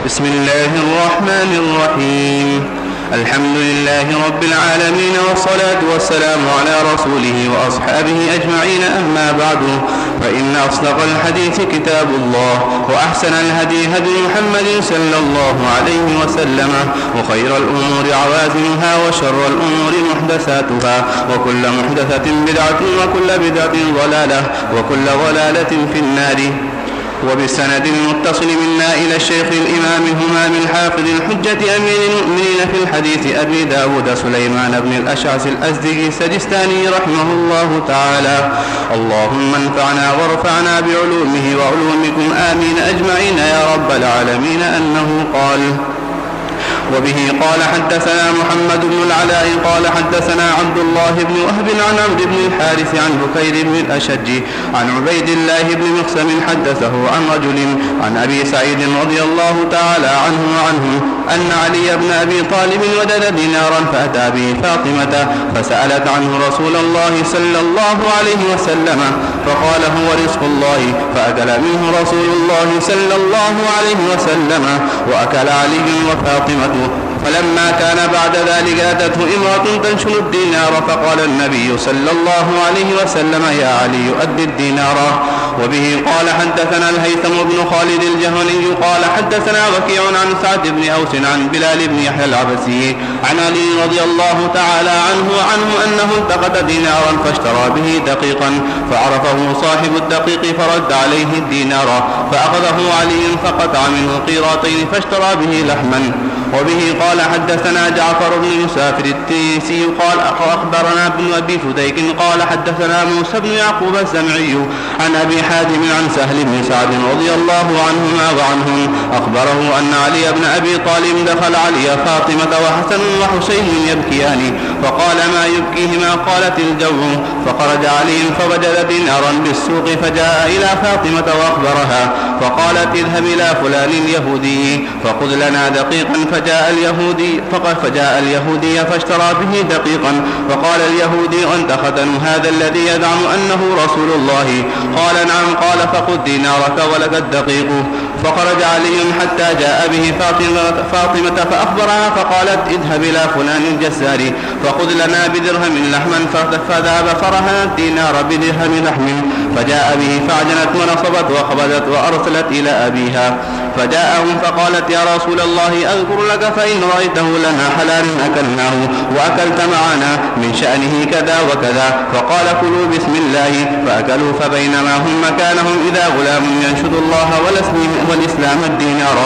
بسم الله الرحمن الرحيم. الحمد لله رب العالمين، والصلاة والسلام على رسوله وأصحابه أجمعين، أما بعد، فإن أصدق الحديث كتاب الله، وأحسن الهدي هدي محمد صلى الله عليه وسلم، وخير الأمور عوازمها، وشر الأمور محدثاتها، وكل محدثة بدعة، وكل بدعة ضلالة، وكل ضلالة في النار. وبسند المتصل منا إلى الشيخ الإمام الهمام الحافظ الحجة أمير المؤمنين في الحديث أبي داود سليمان بن الأشعث الأزدي السجستاني رحمه الله تعالى: اللهم انفعنا وارفعنا بعلومه وعلومكم آمين أجمعين يا رب العالمين. أنه قال: وبه قال حدثنا محمد بن العلاء قال حدثنا عبد الله بن وهب عن عبد بن الحارث عن بكير بن الأشج عن عبيد الله بن مقسم حدثه عن رجل عن أبي سعيد رضي الله تعالى عنه وعنهم أن علي بن أبي طالب وجد دينارا فأتى به فاطمة فسألت عنه رسول الله صلى الله عليه وسلم فقال: هو رزق الله، فأكل منه رسول الله صلى الله عليه وسلم، وأكل علي وفاطمة. فلما كان بعد ذلك أتته امرأة تنشل الدينار، فقال النبي صلى الله عليه وسلم: يا علي أد الدينار. وبه قال حدثنا الهيثم بن خالد الجهني قال حدثنا وكيع عن سعد بن أوس عن بلال بن يحيى العبسي عن علي رضي الله تعالى عنه أنه التقط دينارا فاشترى به دقيقا، فعرفه صاحب الدقيق فرد عليه الدينار، فأخذه علي فقطع منه قيراطين فاشترى به لحما. وبه قال حدثنا جعفر بن مسافر التيسي قال أخبرنا ابن أبي فديك قال حدثنا موسى بن يعقوب الزمعي عن أبي حاتم عن سهل بن سعد رضي الله عنهما وعنهم أخبره أن علي بن أبي طالب دخل علي فاطمة وحسن وحسين يبكيان، فقال: ما يبكيهما؟ قالت: الجو. فخرج علي فوجد دينارا بالسوق، فجاء إلى فاطمة وأخبرها، فقالت: اذهب إلى فلان اليهودي فخذ لنا دقيقا. فجاء اليهودي فاشترى به دقيقا، فقال اليهودي: أنت ختن هذا الذي يزعم أنه رسول الله؟ قال: نعم. قال: فخذ دينارك ولك الدقيق. فخرج علي حتى جاء به فاطمة فأخبرها، فقالت: اذهب إلى فلان الجزار فخذ لنا بدرهم لحما. فذهب فرهن الدينار بدرهم لحم، فجاء به فعجنت ونصبت وقبضت وأرسلت إلى أبيها، فجاءهم فقالت: يا رسول الله أذكر لك فإن رأيته لنا حلال أكلناه وأكلت معنا، من شأنه كذا وكذا. فقال: كلوا بسم الله. فأكلوا، فبينما هم مكانهم إذا غلام ينشد الله والإسلام الدينار،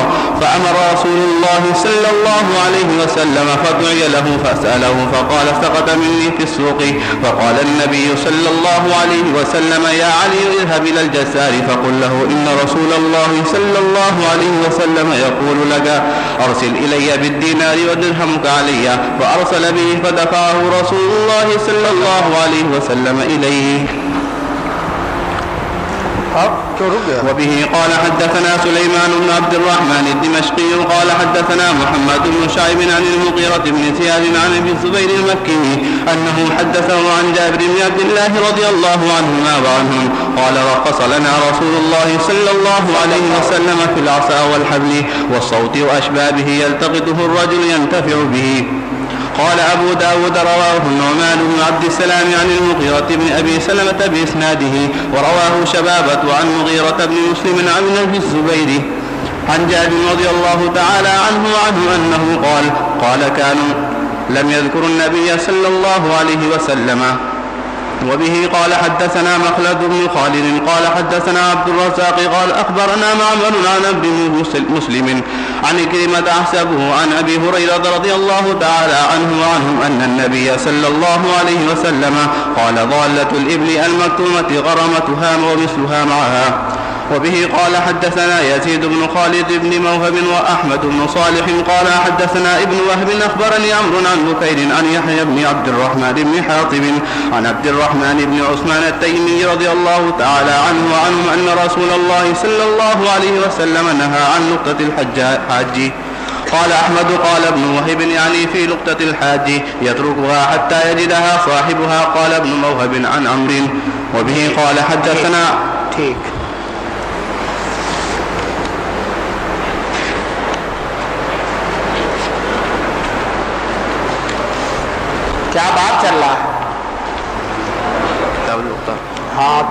فأمر رسول الله صلى الله عليه وسلم فدعي له فسأله، فقال: سقط مني في السوق. فقال النبي صلى الله عليه وسلم: يا علي اذهب إلى الجزار فقل له إن رسول الله صلى الله عليه وسلم يقول لك: أرسل إلي بالدينار ودرهمك علي. فأرسل به فدفعه رسول الله صلى الله عليه وسلم إليه. وبه قال حدثنا سليمان بن عبد الرحمن الدمشقي قال حدثنا محمد بن شعيب عن المغيرة بن زياد عن ابي الزبير المكي أنه حدثه عن جابر بن عبد الله رضي الله عنهما وعنهم قال: رخص لنا رسول الله صلى الله عليه وسلم في العصا والحبل والصوت وأشبابه يلتقطه الرجل ينتفع به. قال أبو داود: رواه النعمان بن عبد السلام عن المغيرة بن أبي سلمة بإسناده، ورواه شبابة عن مغيرة بن مسلم عن ابي الزبير عن جابر رضي الله تعالى عنه أنه قال كانوا لم يذكر النبي صلى الله عليه وسلم. وبه قال حدثنا مخلد بن خالد قال حدثنا عبد الرزاق قال أخبرنا معمر عن عبد مسلم عن كلمة أحسبه عن أبي هريرة رضي الله تعالى عنه وعنهم أن النبي صلى الله عليه وسلم قال: ضالة الإبل المكتومة غرمتها ومثلها معها. وبه قال حدثنا يزيد بن خالد بن موهب وأحمد بن صالح قال حدثنا ابن وهب أخبرني عمرو عن بكير عن يحيى بن عبد الرحمن بن حاطب عن عبد الرحمن بن عثمان التيمي رضي الله تعالى عنه وعنهم أن رسول الله صلى الله عليه وسلم نهى عن لقطة الحاج. قال أحمد قال ابن وهب يعني في لقطة الحاج يتركها حتى يجدها صاحبها. قال ابن موهب عن عمرو. وبه قال حدثنا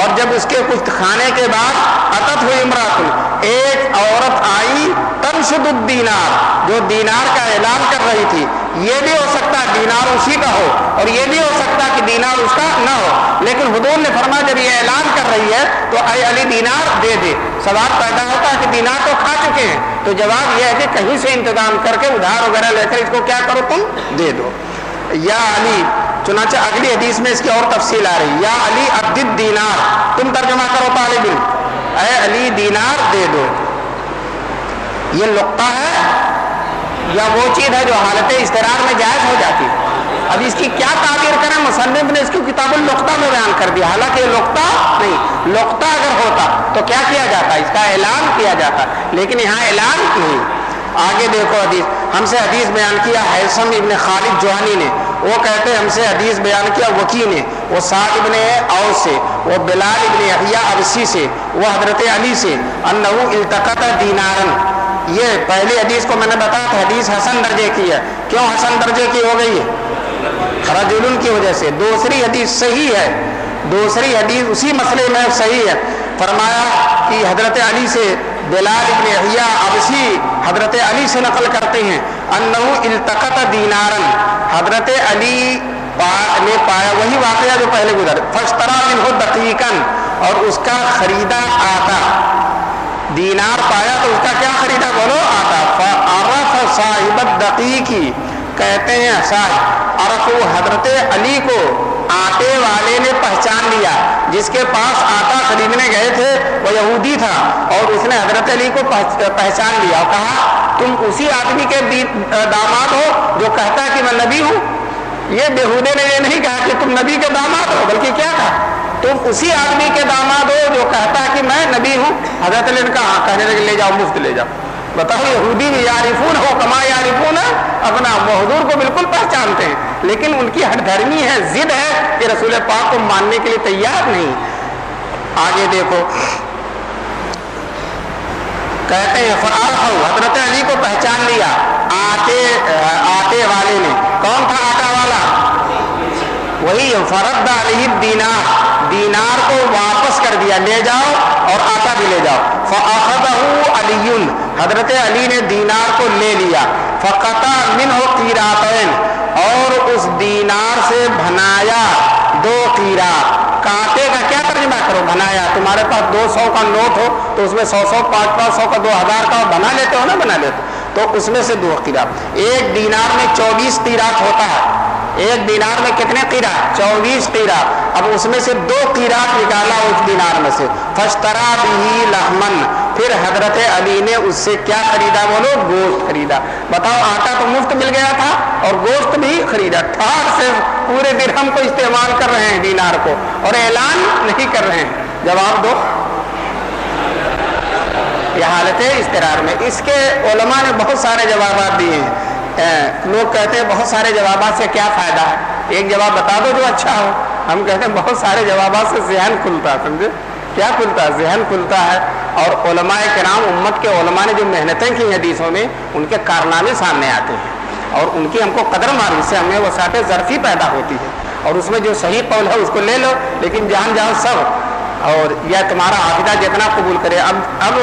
اور جب اس کے کچھ کھانے کے بعد اتت ہوئی امرأۃ، ایک عورت آئی تنشد الدینار، جو دینار کا اعلان کر رہی تھی. یہ بھی ہو سکتا ہے دینار اسی کا ہو، اور یہ بھی ہو سکتا ہے کہ دینار اس کا نہ ہو، لیکن حضور نے فرمایا جب یہ اعلان کر رہی ہے تو اے علی دینار دے دے. سوال پیدا ہوتا ہے کہ دینار تو کھا چکے ہیں، تو جواب یہ ہے کہ کہیں سے انتظام کر کے ادھار وغیرہ لے کر اس کو کیا کرو، تم دے دو. یا علی، چنانچہ اگلی حدیث میں اس کی اور تفصیل آ رہی، یا علی عد الدینار، تم ترجمہ کرو طالب علم، اے علی دینار دے دو. یہ لقطہ ہے یا وہ چیز ہے جو حالت اضطرار میں جائز ہو جاتی ہے؟ اب اس کی کیا تعبیر کریں؟ مصنف نے اس کو کتاب اللقطہ میں بیان کر دیا، حالانکہ یہ لقطہ نہیں. لقطہ اگر ہوتا تو کیا کیا جاتا؟ اس کا اعلان کیا جاتا، لیکن یہاں اعلان نہیں. آگے دیکھو حدیث، ہم سے حدیث بیان کیا حیثم ابن خالد جوہنی نے، وہ کہتے ہیں ہم سے حدیث بیان کیا وکی نے، وہ سعد ابن اوس سے، وہ بلال ابن یحییٰ ابسی سے، وہ حضرت علی سے، انہو التقط دینارن. یہ پہلی حدیث کو میں نے بتایا تھا حدیث حسن درجے کی ہے. کیوں حسن درجے کی ہو گئی ہے؟ رجل کی وجہ سے. دوسری حدیث صحیح ہے، دوسری حدیث اسی مسئلے میں صحیح ہے. فرمایا کہ حضرت علی سے بلال ابن یحییٰ ابسی حضرت علی سے نقل کرتے ہیں انہو التقط دینارن، حضرت علی نے پایا وہی واقعہ جو پہلے گزر، فاشترى منہ دقیقاً، اور اس کا خریدا آتا. دینار پایا تو اس کا کیا خریدا؟ بولو آتا. فعرف صاحب الدقیقی، کہتے ہیں صاحب عرفو، حضرت علی کو آٹے والے نے پہچان لیا، جس کے پاس آٹا خریدنے گئے تھے وہ یہودی تھا، اور اس نے حضرت علی کو پہچان لیا اور کہا تم اسی آدمی کے داماد ہو جو کہتا ہے کہ میں نبی ہوں. یہ بےہودے نے یہ نہیں کہا کہ تم نبی کے داماد ہو، بلکہ کیا کہا؟ تم اسی آدمی کے داماد ہو جو کہتا ہے کہ میں نبی ہوں. حضرت علی نے کہا ہاں، کہنے لگے لے جاؤ، مفت لے جاؤ. بتاؤ، یہودی بھی یعرفون ہو کما یعرفون اپنا، وہ حضور کو بالکل پہچانتے ہیں، لیکن ان کی ہٹ دھرمی ہے، ضد ہے کہ رسول پاک کو ماننے کے لیے تیار نہیں. آگے دیکھو، کہتے ہیں فعرفوا، حضرت علی کو پہچان لیا آٹے والے نے. کون تھا آٹا والا؟ وہی. فرد علیہ الدینار، دینار کو واپس کر دیا، لے جاؤ اور آٹا بھی لے جاؤ. فاخذہ علی، حضرت علی نے دینار کو لے لیا. فقطع منہ قیراتین، اور اس دینار سے بنایا 2 قیرات. کانٹے کا کیا ترجمہ کرو؟ بنایا. تمہارے پاس 200 کا نوٹ ہو تو اس میں 100 500 کا 2000 کا بنا لیتے ہو نا، بنا لیتے تو اس میں سے 2 قیرات. ایک دینار میں 24 قیرات ہوتا ہے. ایک دینار میں کتنے قیرات؟ 24 قیرات. اب اس میں سے 2 قیرات نکالا اس دینار میں سے. فاشترى به لحمن، پھر حضرت علی نے اس سے کیا خریدا؟ بولو، گوشت خریدا. بتاؤ، آٹا تو مفت مل گیا تھا اور گوشت بھی خریدا. ٹھاٹ سے پورے درہم کو استعمال کر رہے ہیں دینار کو، اور اعلان نہیں کر رہے ہیں. جواب دو. یہ حالت اضطرار میں. اس کے علماء نے بہت سارے جوابات دیے ہیں. لوگ کہتے ہیں بہت سارے جوابات سے کیا فائدہ ہے؟ ایک جواب بتا دو جو اچھا ہو. ہم کہتے ہیں بہت سارے جوابات سے ذہن کھلتا ہے. سمجھے کیا کھلتا ہے؟ ذہن کھلتا ہے. اور علماء کرام، امت کے علماء نے جو محنتیں کی حدیثوں میں، ان کے کارنامے سامنے آتے ہیں، اور ان کی ہم کو قدر مانی سے ہمیں وسعت ظرفی پیدا ہوتی ہے. اور اس میں جو صحیح قول ہے اس کو لے لو، لیکن جہاں جہاں سب، اور یا تمہارا حافظہ جتنا قبول کرے. اب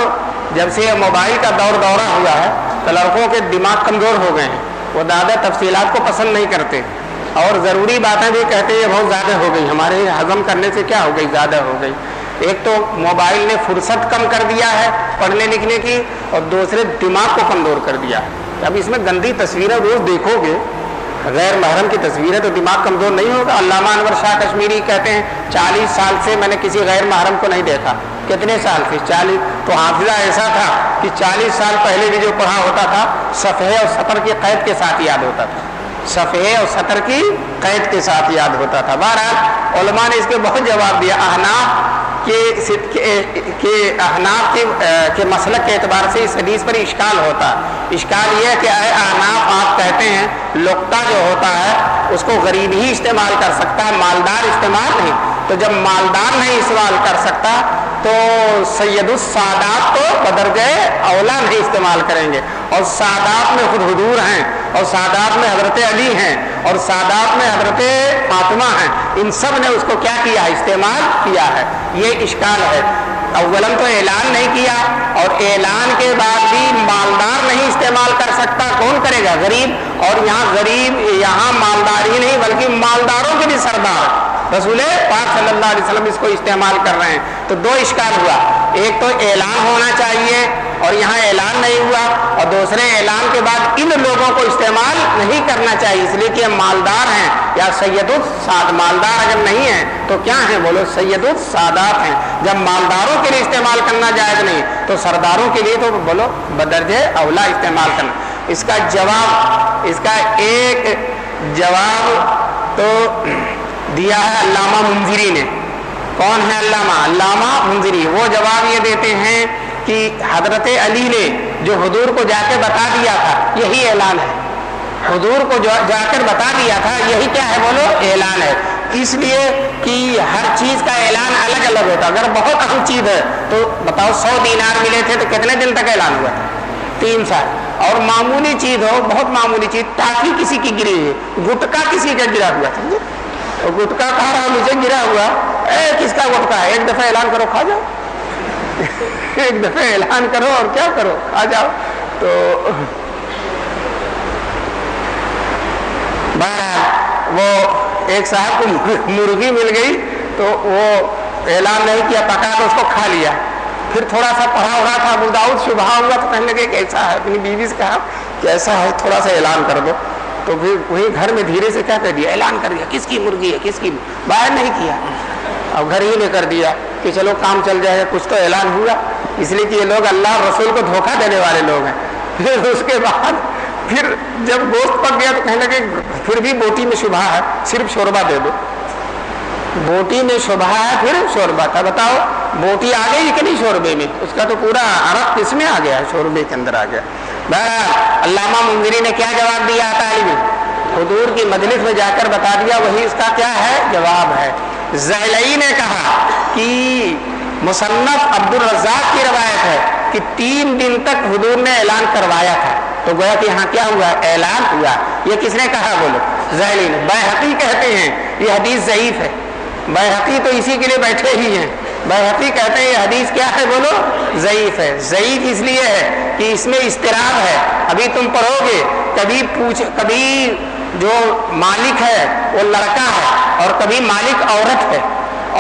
جب سے یہ موبائل کا دورہ ہوا ہے تو لڑکوں کے دماغ کمزور ہو گئے ہیں. وہ زیادہ تفصیلات کو پسند نہیں کرتے، اور ضروری باتیں بھی کہتے ہیں یہ بہت زیادہ ہو گئی، ہمارے ہضم کرنے سے کیا ہو گئی، زیادہ ہو گئی. ایک تو موبائل نے فرصت کم کر دیا ہے پڑھنے لکھنے کی، اور دوسرے دماغ کو کمزور کر دیا ہے. اب اس میں گندی تصویریں روز دیکھو گے، غیر محرم کی تصویریں، تو دماغ کمزور نہیں ہوگا. علامہ انور شاہ کشمیری کہتے ہیں 40 سال سے میں نے کسی غیر محرم کو نہیں دیکھا. کتنے سال سے؟ 40. تو حافظہ ایسا تھا کہ 40 سال پہلے بھی جو پڑھا ہوتا تھا صفحے اور سطر کی قید کے ساتھ یاد ہوتا تھا. صفحے اور سطر کی قید کے ساتھ یاد ہوتا تھا. بہرحال علماء نے اس کے بہت جواب دیا. احناف کے مسلک کے اعتبار سے اس حدیث پر اشکال ہوتا ہے. اشکال یہ ہے کہ اے احناف، آپ کہتے ہیں لقطہ جو ہوتا ہے اس کو غریب ہی استعمال کر سکتا ہے، مالدار استعمال نہیں. تو جب مالدار نہیں استعمال کر سکتا تو سید السادات تو بدرجہ اولا نہیں استعمال کریں گے. اور سادات میں خود حضور ہیں, اور سادات میں حضرت علی ہیں, اور سادات میں حضرت فاطمہ ہیں. ان سب نے اس کو کیا کیا, استعمال کیا ہے. یہ اشکال ہے. اولاً تو اعلان نہیں کیا, اور اعلان کے بعد بھی مالدار نہیں استعمال کر سکتا, کون کرے گا, غریب. اور یہاں غریب, یہاں مالدار ہی نہیں بلکہ مالداروں کے بھی سردار رسول پاک صلی اللہ علیہ وسلم اس کو استعمال کر رہے ہیں. تو دو اشکال ہوا, ایک تو اعلان ہونا چاہیے اور یہاں اعلان نہیں ہوا, اور دوسرے اعلان کے بعد ان لوگوں کو استعمال نہیں کرنا چاہیے اس لیے کہ ہم مالدار ہیں. یا سید الساد, مالدار اگر نہیں ہیں تو کیا ہیں, بولو سید السادات ہیں. جب مالداروں کے لیے استعمال کرنا جائز نہیں تو سرداروں کے لیے تو بولو بدرجہ اولا استعمال کرنا. اس کا جواب, اس کا ایک جواب تو دیا ہے علامہ منذری نے. کون ہے علامہ منذری؟ وہ جواب یہ دیتے ہیں کہ حضرت علی نے جو حضور کو جا کے بتا دیا تھا یہی اعلان ہے. حضور کو جا کر بتا دیا تھا یہی کیا ہے, بولو اعلان ہے. اس لیے کہ ہر چیز کا اعلان الگ الگ ہوتا. اگر بہت اہم چیز ہے تو بتاؤ 100 دینار ملے تھے تو کتنے دن تک اعلان ہوا تھا, 3 سال. اور معمولی چیز ہو, بہت معمولی چیز, ٹافی کسی کی گری ہے, گٹکا کسی کا گرا ہوا تھا, اور گٹکا کھا رہا مجھے گرا ہوا, کس کا گٹکا ہے, ایک دفعہ اعلان کرو کھا جاؤ, ایک دفعہ اعلان کرو اور کیا کرو, کھا جاؤ. تو بہرحال وہ ایک صاحب کو مرغی مل گئی تو وہ اعلان نہیں کیا, پکا تو اس کو کھا لیا. پھر تھوڑا سا پڑھا ہوا تھا, ابو داؤد شبہ ہوا تو کہنے لگے کہ ایسا ہے, اپنی بیوی سے کہا کہ ایسا ہے تھوڑا سا اعلان کر دو. تو پھر وہی گھر میں دھیرے سے کیا کر دیا, اعلان کر دیا کس کی مرغی ہے, کس کی, باہر نہیں کیا, اب گھر ہی میں کر دیا کہ چلو کام چل جائے گا, کچھ تو اعلان ہوا. اس لیے کہ یہ لوگ اللہ رسول کو دھوکہ دینے والے لوگ ہیں. پھر اس کے بعد پھر جب گوشت پک گیا تو کہنے لگے پھر بھی بوٹی میں شبہ ہے, صرف شوربہ دے دو. بوٹی میں شبہ ہے پھر شوربہ کا, بتاؤ بوٹی آ گئی کہ نہیں شوربے میں, اس کا تو پورا عرق کس میں آ گیا, شوربے کے اندر آ گیا. بہرحال علامہ منذری نے کیا جواب دیا تعلیم, حضور کی مجلس میں جا کر بتا دیا, وہی اس کا کیا ہے جواب ہے. زیلعی نے کہا کہ مصنف عبد الرزاق کی روایت ہے کہ 3 دن تک حضور نے اعلان کروایا تھا. تو گویا کہ یہاں کیا ہوا, اعلان ہوا. یہ کس نے کہا, بولو زیلعی نے. بیہقی کہتے ہیں یہ حدیث ضعیف ہے. بیہقی تو اسی کے لیے بیٹھے ہی ہیں. بیہقی کہتے ہیں یہ حدیث کیا ہے, بولو ضعیف ہے. ضعیف اس لیے ہے کہ اس میں اضطراب ہے. ابھی تم پڑھو گے, کبھی جو مالک ہے وہ لڑکا ہے اور کبھی مالک عورت ہے,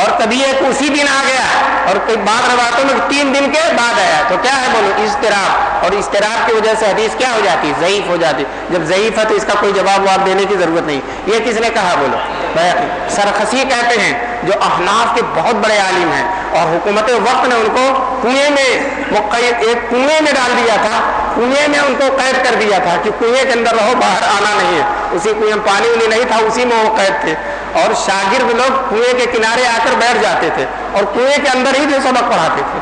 اور کبھی ایک اسی دن آ گیا اور بعض روایتوں میں 3 دن کے بعد آیا. تو کیا ہے, بولو اضطراب. اور اضطراب کی وجہ سے حدیث کیا ہو جاتی, ضعیف ہو جاتی. جب ضعیف ہے تو اس کا کوئی جواب واب دینے کی ضرورت نہیں. یہ کس نے کہا, بولو بیہقی. سرخسی کہتے ہیں جو احناف کے بہت بڑے عالم ہیں, اور حکومت وقت نے ان کو کنویں میں, ایک کنویں میں ڈال دیا تھا, کنویں میں ان کو قید کر دیا تھا کہ کنویں کے اندر رہو, باہر آنا نہیں ہے. اسی کنویں میں پانی وانی نہیں تھا, اسی میں وہ قید تھے. اور شاگرد لوگ کنویں کے کنارے آ کر بیٹھ جاتے تھے اور کنویں کے اندر ہی جو سبق پڑھاتے تھے,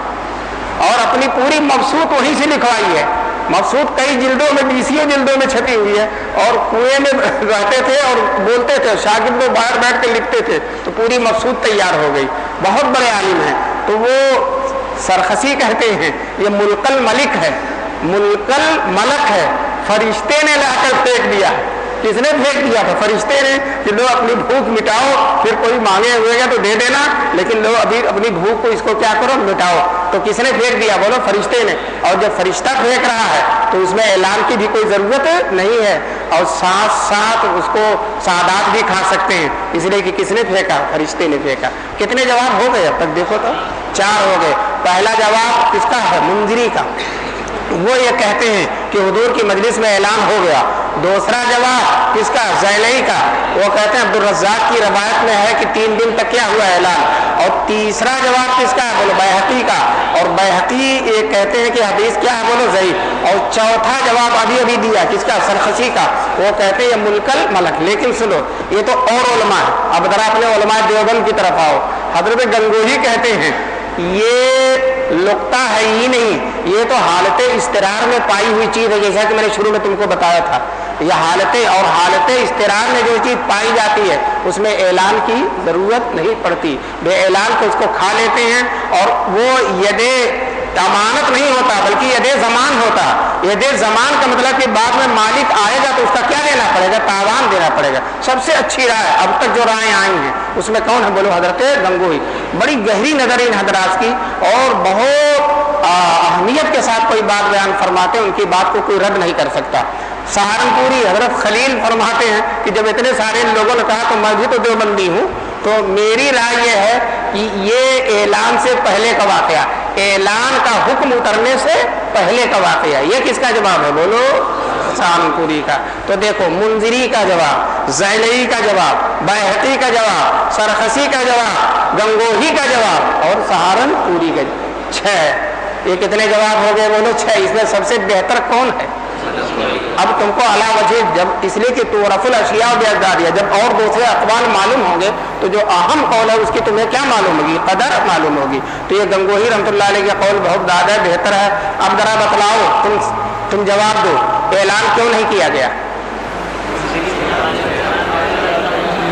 اور اپنی پوری مبسوط وہیں سے لکھوائی ہے. مبسوط کئی جلدوں میں, 20 جلدوں میں چھپی ہوئی ہے, اور کنویں میں رہتے تھے اور بولتے تھے, شاگرد لوگ باہر بیٹھ کے لکھتے تھے. تو پوری مبسوط تیار ہو گئی. بہت بڑے عالم ہیں. تو وہ سرخسی کہتے ہیں یہ ملک الملک ہے, ملک الملک ہے. فرشتے نے لا کر پھینک دیا. کس نے پھینک دیا تھا, فرشتے نے, کہ لو اپنی بھوک مٹاؤ, پھر کوئی مانگے ہوئے گا تو دے دینا, لیکن لو ابھی اپنی بھوک کو اس کو کیا کرو, مٹاؤ. تو کس نے پھینک دیا, بولو فرشتے نے. اور جب فرشتہ پھینک رہا ہے تو اس میں اعلان کی بھی کوئی ضرورت نہیں ہے, اور ساتھ ساتھ اس کو سادات بھی کھا سکتے ہیں, اس لیے کہ کس نے پھینکا, فرشتے نے پھینکا. کتنے جواب ہو گئے اب تک, دیکھو تو 4 ہو گئے. پہلا جواب کس کا ہے, منذری کا. وہ یہ کہتے ہیں کہ حضور کی مجلس میں اعلان ہو گیا. دوسرا جواب کس کا, زیلعی کا. وہ کہتے ہیں عبد الرزاق کی روایت میں ہے کہ 3 دن تک کیا ہوا اعلان. اور تیسرا جواب کس کا ہے, بولو بیہقی کا. اور بیہقی یہ کہتے ہیں کہ حدیث کیا ہے, بولو ضعیف. اور چوتھا جواب ابھی دیا کس کا, سرخسی کا. وہ کہتے ہیں یہ ملک الملک. لیکن سنو, یہ تو اور علماء ہے. اب ذرا اپنے علماء دیوبند کی طرف آؤ. حضرت گنگوہی کہتے ہیں یہ لقطہ ہے ہی نہیں، یہ تو حالت استقرار میں پائی ہوئی چیز ہے، جیسا کہ میں نے شروع میں تم کو بتایا تھا۔ یہ حالت استقرار میں جو چیز پائی جاتی ہے اس میں اعلان کی ضرورت نہیں پڑتی، بے اعلان کو اس کو کھا لیتے ہیں، اور وہ ید امانت نہیں ہوتا بلکہ ید زمان ہوتا۔ ید زمان کا مطلب کہ بعد میں مالک آئے گا تو اس کا کیا دینا پڑے گا؟ تاوان دینا پڑے گا۔ سب سے اچھی رائے اب تک جو رائے آئی ہیں اس میں کون ہے بولو؟ حضرت گنگوہی۔ بڑی گہری نظر ان حضرات کی، اور بہت اہمیت کے ساتھ کوئی بات بیان فرماتے ہیں، ان کی بات کو کوئی رد نہیں کر سکتا۔ سہارنپوری حضرت خلیل فرماتے ہیں کہ جب اتنے سارے لوگوں نے کہا تو میں بھی تو دیوبندی ہوں، تو میری رائے یہ ہے کہ یہ اعلان سے پہلے کا واقعہ، اعلان کا حکم اترنے سے پہلے کا واقعہ۔ یہ کس کا جواب ہے بولو؟ سہارنپوری کا۔ تو دیکھو منذری کا جواب، زیلعی کا جواب، بیہقی کا جواب، سرخسی کا جواب، گنگوہی کا جواب اور سہارنپوری کا جواب۔ 6۔ یہ کتنے جواب ہو گئے بولو؟ 6۔ اس میں سب سے بہتر کون ہے؟ اب تم کو علا وجہ، جب اس لیے کہ تعرف الاشیاء باجدادها، جب اور دوسرے اقوال معلوم ہوں گے تو جو اہم قول ہے اس کی تمہیں کیا معلوم ہوگی؟ قدر معلوم ہوگی۔ تو یہ گنگوہی رحمۃ اللہ علیہ کے قول بہت زیادہ بہتر ہے۔ اب ذرا بتلاؤ، تم جواب دو، اعلان کیوں نہیں کیا گیا؟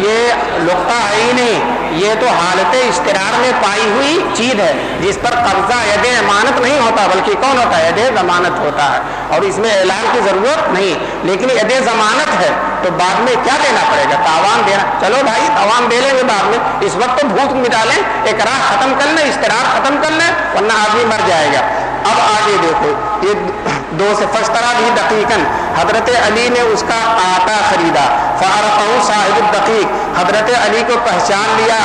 یہ لقطہ ہے ہی نہیں، یہ تو حالت استقرار میں پائی ہوئی چیز ہے جس پر قبضہ ید امانت نہیں ہوتا بلکہ کون ہوتا ہے؟ ید ضمانت ہوتا ہے، اور اس میں اعلان کی ضرورت نہیں۔ لیکن ید ضمانت ہے تو بعد میں کیا دینا پڑے گا؟ تاوان دینا۔ چلو بھائی تاوان دے لیں گے بعد میں، اس وقت تو بھوک مٹا لیں، اقرار ختم کر لیں، استقرار ختم کر لیں، ورنہ آدمی مر جائے گا۔ اب آگے دیکھو، یہ 2 سے فشترا بھی دقیقاً، حضرت علی نے اس کا آٹا خریدا، فعرفہ صاحب الدقیق، حضرت علی کو پہچان لیا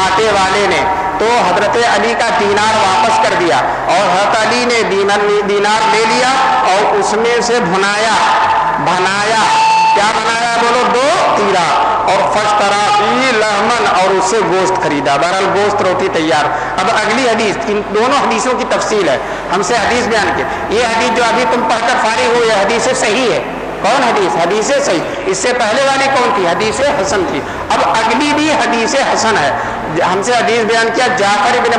آٹے والے نے، تو حضرت علی کا دینار واپس کر دیا، اور حضرت علی نے دینار لے لیا اور اس میں سے بھنایا، کیا بنایا بولو؟ 2 تیرا، اور فشترا فی لحمن، اور اس سے گوشت خریدا۔ بہرحال گوشت روٹی تیار۔ اب اگلی حدیث، ان دونوں حدیثوں کی تفصیل ہے، ہم سے حدیث بیان کی۔ یہ حدیث جو ابھی تم پڑھ کر فارغ ہو، یہ حدیث صحیح ہے۔ کون حدیث؟ حدیث صحیح۔ اس سے پہلے والی کون تھی؟ حدیث حسن تھی۔ اب اگلی بھی حدیث حسن ہے۔ ہم سے حدیث بیان کیا جعفر ابن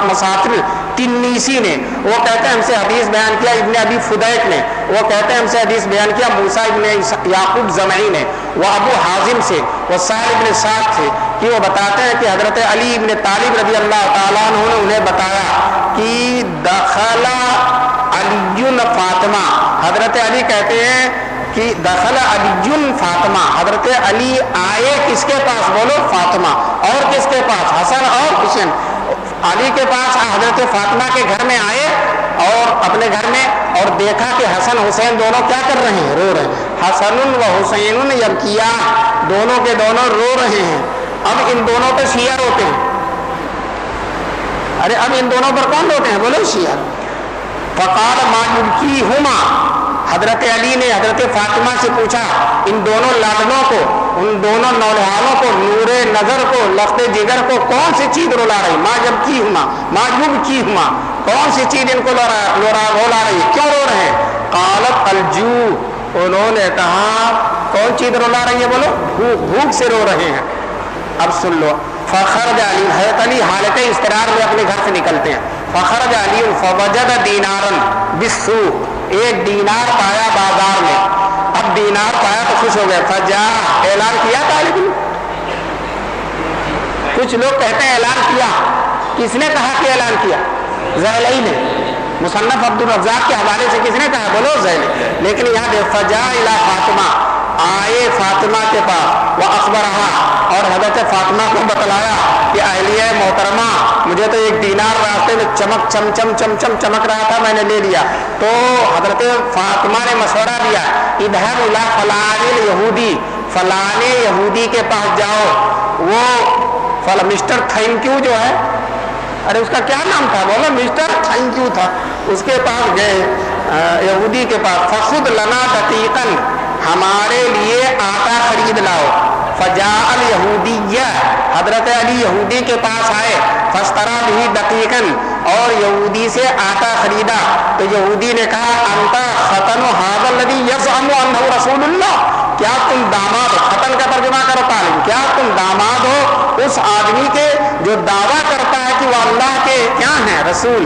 مسافر تنیسی نے، وہ کہتے ہیں ہم سے حدیث بیان کیا ابن ابی فدیک نے، وہ کہتے ہیں ہم سے حدیث بیان کیا موسیٰ ابن یعقوب زمعی نے، وہ ابو حازم سے، وہ سہل ابن سعد سے، کہ وہ بتاتے ہیں کہ حضرت علی ابن طالب رضی اللہ تعالیٰ عنہ نے انہیں بتایا کہ دخل علی فاطمہ، حضرت علی کہتے ہیں کہ دخل علی فاطمہ، حضرت علی آئے کس کے پاس بولو؟ فاطمہ، اور کس کے پاس؟ حسن اور حسین۔ علی کے پاس حضرت فاطمہ کے گھر میں آئے، اور اپنے گھر میں، اور دیکھا کہ حسن حسین دونوں کیا کر رہے ہیں؟ رو رہے ہیں۔ حسن و حسین یبکیان، دونوں کے دونوں رو رہے ہیں۔ اب ان دونوں پہ شیعہ روتے ہیں، ارے اب ان دونوں پر کون روتے ہیں بولو؟ شیعہ۔ فقال ما یبکیہما، حضرت علی نے حضرت فاطمہ سے پوچھا ان دونوں لادنوں کو، ان دونوں نولہانوں کو، نور نظر کو، لخت جگر کو کون سی چیز رلا رہی؟ معجب کی ہما، کون سی چیز ان کو رولا رہی؟ کیوں رو رہے ہیں؟ قالت الجوع، انہوں نے کہا کون چیز رولا رہی ہے بولو؟ بھوک سے رو رہے ہیں۔ اب سن لو، فخرج علی، حضرت علی حالت استقرار میں اپنے گھر سے نکلتے ہیں، فخرج علی فوجد دینارا بالسوق، ایک دینار پایا بازار میں۔ اب دینار پایا تو خوش ہو گئے، فجا، اعلان کیا طالب علم؟ کچھ لوگ کہتے ہیں اعلان کیا، کس نے کہا کہ اعلان کیا؟ زیلعی نے، مصنف عبد الرزاق کے حوالے سے کس نے کہا بولو؟ زیلعی۔ لیکن یہاں دے فجا الی فاطمہ، آئے فاطمہ کے پاس، وہ اخبرہا، اور حضرت فاطمہ کو بتلایا کہ اہلیہ محترمہ مجھے تو ایک دینار راستے میں چمک رہا تھا، میں نے لے لیا۔ تو حضرت فاطمہ نے مشورہ دیا، اذهب الى فلان یہودی، فلان یہودی کے پاس جاؤ، وہ مسٹر تھینک یو جو ہے، ارے اس کا کیا نام تھا بولو؟ مسٹر تھینک یو تھا، اس کے پاس گئے یہودی کے پاس، فخذ لنا دقیقا، ہمارے لیے آٹا خرید لاؤ۔ فجاء الیہودیہ، حضرت علی یہودی کے پاس آئے، فاشترى به دقیقا، اور یہودی سے آٹا خریدا۔ تو یہودی نے کہا انت ختن هذا الذي يزعم انه رسول اللہ، کیا تم داماد ہو؟ ختن کا ترجمہ کرو طالب، کیا تم داماد ہو اس آدمی کے جو دعویٰ کرتا ہے کہ وہ اللہ کے کیا ہیں؟ رسول۔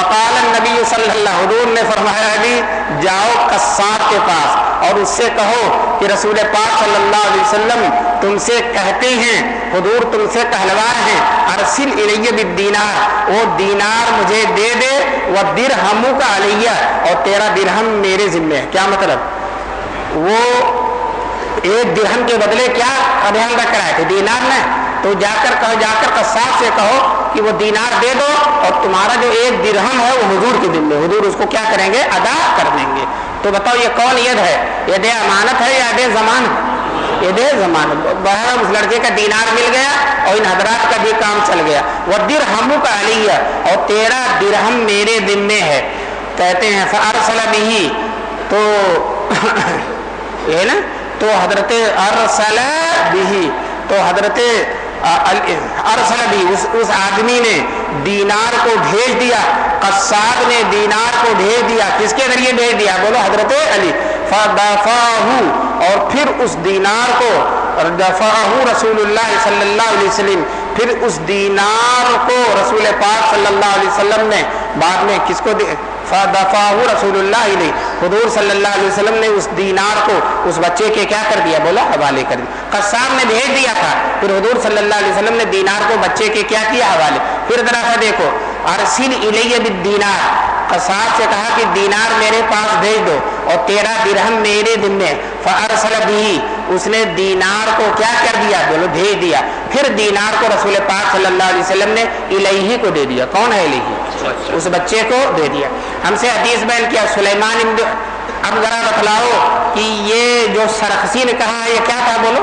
فقال النبی صلی اللہ علیہ وسلم نے فرمایا علی جاؤ قصاب کے پاس اور اس سے کہو کہ رسول پاک صلی اللہ علیہ وسلم تم سے کہتے ہیں، حضور تم سے کہلوار ہیں، ارسل الیہ بالدینار، وہ دینار مجھے دے دے، ودرہمک علیہ، اور تیرا درہم میرے ذمہ ہے۔ کیا مطلب؟ وہ ایک درہم کے بدلے کیا دھیان رکھ رہا ہے؟ دینار میں، تو جا کر قصاب سے کہو کہ وہ دینار دے دو، اور تمہارا جو ایک درہم ہے وہ حضور کے ذمہ، حضور اس کو کیا کریں گے؟ ادا کر دیں گے۔ تو بتاؤ یہ کون ید ہے؟ ید امانت ہے یا ید زمان ہے؟ ید زمان۔ بہرحال اس لڑکے کا دینار مل گیا اور ان حضرات کا بھی کام چل گیا۔ وَدِرْهَمُكَ عَلِيَّ، اور تیرا درہم میرے ذمہ ہے۔ کہتے ہیں فَأَرْسَلَ بِهِ، تو یہ نا، تو حضرت ارسل بِهِ، تو حضرت ارسل بھی اس آدمی نے دینار کو بھیج دیا، قصاب نے دینار کو بھیج دیا، کس کے ذریعے بھیج دیا؟ بولو حضرت علی۔ فدفعہ، اور پھر اس دینار کو دفعہ رسول اللہ صلی اللہ علیہ وسلم، پھر اس دینار کو رسول پاک صلی اللہ علیہ وسلم نے بعد میں کس کو دے؟ فدفعہ رسول اللہ علیہ، حضور صلی اللہ علیہ وسلم نے اس دینار کو اس بچے کے کیا کر دیا؟ بولا حوالے کر دیا۔ قصاب نے بھیج دیا تھا، پھر حضور صلی اللہ علیہ وسلم نے دینار کو بچے کے کیا کیا؟ حوالے۔ پھر ذرا سا دیکھو، ارسل الیہ بالدینار، قصاب سے کہا کہ دینار میرے پاس بھیج دو اور تیرا درہم میرے ذمہ ہے۔ فارسل بہ، اس نے دینار کو کیا کر دیا؟ بولو بھیج دیا۔ پھر دینار کو رسول پاک صلی اللہ علیہ وسلم نے الیہ کو دے دیا۔ کون ہے الیہ؟ اس بچے کو دے دیا۔ ہم سے حدیث بیان کیا سلیمان ابن، اب ذرا بتلاؤ کہ یہ جو سرخسی نے کہا ہے یہ کیا تھا؟ بولو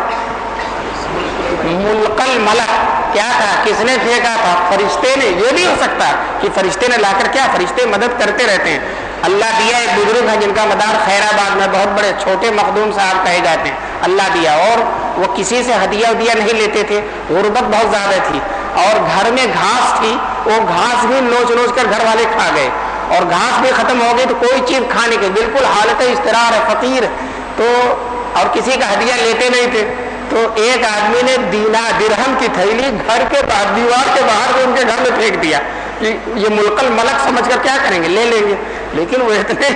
ملقل ملک، کیا تھا؟ کس نے پھینکا تھا؟ فرشتے نے۔ یہ بھی ہو سکتا کہ فرشتے نے لا کر، کیا فرشتے مدد کرتے رہتے ہیں۔ اللہ دیا ایک بزرگ ہے جن کا مدار خیر آباد میں، بہت بڑے چھوٹے مخدوم صاحب کہے جاتے ہیں، اللہ دیا، اور وہ کسی سے ہدیہ ودیہ نہیں لیتے تھے، غربت بہت زیادہ تھی، اور گھر میں گھاس تھی، وہ گھاس بھی نوچ نوچ کر گھر والے کھا گئے، اور گھاس بھی ختم ہو گئی تو کوئی چیز کھانے کی بالکل حالت اضطرار ہے، فقیر، تو اور کسی کا ہدیہ لیتے نہیں تھے۔ تو ایک آدمی نے درہم کی تھیلی گھر کے بعد دیوار کے باہر سے ان کے گھر میں پھینک دیا کہ یہ ملکل ملک سمجھ کر کیا کریں گے؟ لے لیں گے۔ لیکن وہ اتنے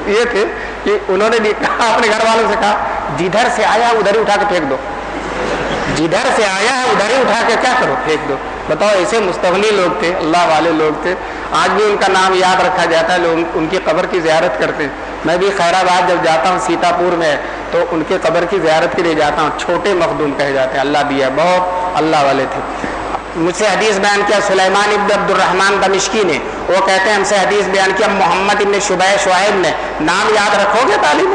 یہ تھے کہ انہوں نے کہا اپنے گھر والوں سے، کہا جدھر سے آیا ادھر ہی اٹھا کے پھینک دو، جدھر سے آیا ہے ادھر ہی اٹھا کے کیا کرو؟ پھینک دو۔ بتاؤ، ایسے مستغنی لوگ تھے، اللہ والے لوگ تھے۔ آج بھی ان کا نام یاد رکھا جاتا ہے، لوگ ان کی قبر کی زیارت کرتے ہیں۔ میں بھی خیر آباد جب جاتا ہوں، سیتا پور میں، تو ان کے قبر کی زیارت کے لیے جاتا ہوں۔ چھوٹے مخدوم کہے جاتے ہیں، اللہ دیا، بہت اللہ والے تھے۔ مجھ سے حدیث بیان کیا سلیمان ابن عبد الرحمن دمشقی نے، وہ کہتے ہیں ہم سے حدیث بیان کیا محمد ابن شعیب نے۔ نام یاد رکھو گے طالب؟